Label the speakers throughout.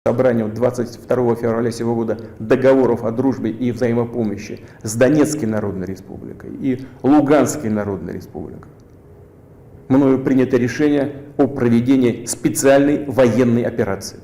Speaker 1: Собранием 22 февраля сего года договоров о дружбе и взаимопомощи с Донецкой Народной Республикой и Луганской Народной Республикой мною принято решение о проведении специальной военной операции.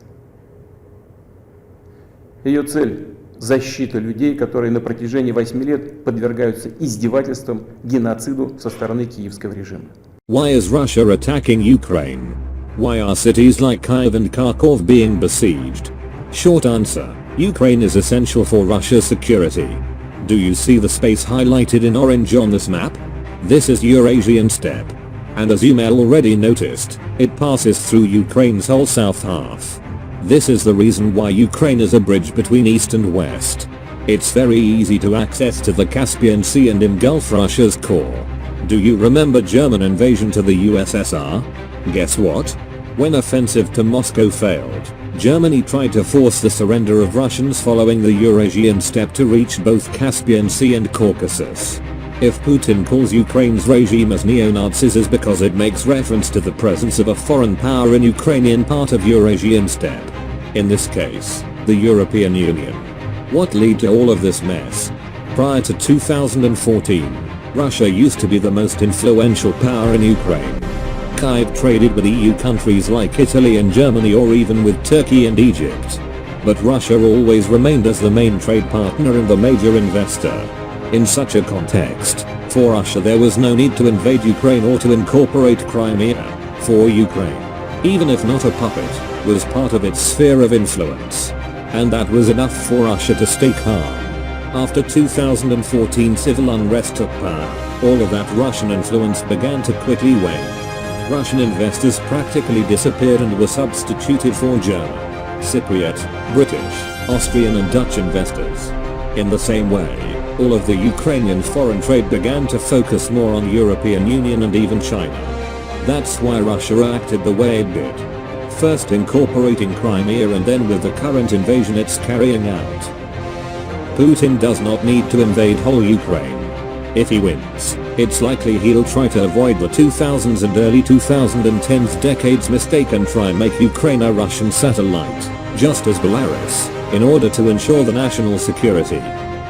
Speaker 1: Ее цель – защита людей, которые на протяжении 8 лет подвергаются издевательствам, геноциду со стороны киевского режима.
Speaker 2: Why is Russia attacking Ukraine? Why are cities like Kyiv and Kharkov being besieged? Short answer, Ukraine is essential for Russia's security. Do you see the space highlighted in orange on this map? This is Eurasian steppe. And as you may already noticed, it passes through Ukraine's whole south half. This is the reason why Ukraine is a bridge between east and west. It's very easy to access to the Caspian Sea and engulf Russia's core. Do you remember German invasion to the USSR? Guess what? When offensive to Moscow failed, Germany tried to force the surrender of Russians following the Eurasian steppe to reach both Caspian Sea and Caucasus. If Putin calls Ukraine's regime as neo-Nazis is because it makes reference to the presence of a foreign power in Ukrainian part of Eurasian steppe. In this case, the European Union. What led to all of this mess? Prior to 2014, Russia used to be the most influential power in Ukraine. Kyiv traded with EU countries like Italy and Germany or even with Turkey and Egypt. But Russia always remained as the main trade partner and the major investor. In such a context, for Russia there was no need to invade Ukraine or to incorporate Crimea, for Ukraine, even if not a puppet, was part of its sphere of influence. And that was enough for Russia to stay calm. After 2014 civil unrest took power, all of that Russian influence began to quickly wane. Russian investors practically disappeared and were substituted for German, Cypriot, British, Austrian and Dutch investors. In the same way, all of the Ukrainian foreign trade began to focus more on European Union and even China. That's why Russia acted the way it did. First incorporating Crimea and then with the current invasion it's carrying out. Putin does not need to invade whole Ukraine. If he wins, it's likely he'll try to avoid the 2000s and early 2010s decades mistake and try and make Ukraine a Russian satellite, just as Belarus, in order to ensure the national security.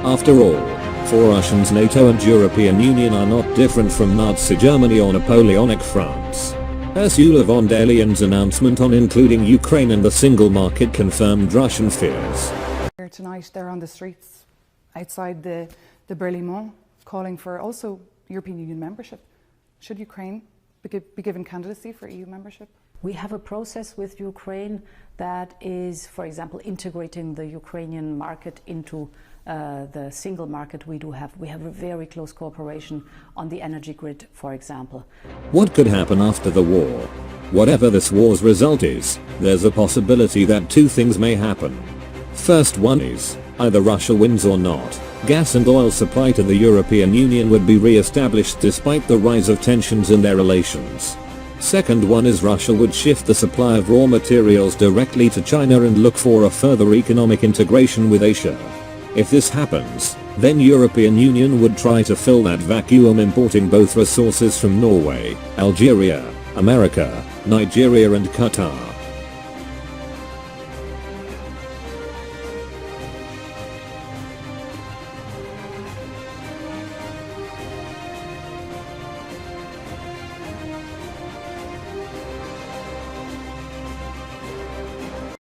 Speaker 2: After all, for Russians NATO and European Union are not different from Nazi Germany or Napoleonic France. Ursula von der Leyen's announcement on including Ukraine in the single market confirmed Russian fears.
Speaker 3: Here tonight they're on the streets outside the Berlaymont calling for also European Union membership. Should Ukraine be given candidacy for EU membership?
Speaker 4: We have a process with Ukraine that is, for example, integrating the Ukrainian market into the single market we do have. We have a very close cooperation on the energy grid, for example.
Speaker 2: What could happen after the war? Whatever this war's result is, there's a possibility that two things may happen. First one is, either Russia wins or not, gas and oil supply to the European Union would be re-established despite the rise of tensions in their relations. Second one is Russia would shift the supply of raw materials directly to China and look for a further economic integration with Asia. If this happens, then European Union would try to fill that vacuum importing both resources from Norway, Algeria, America, Nigeria and Qatar.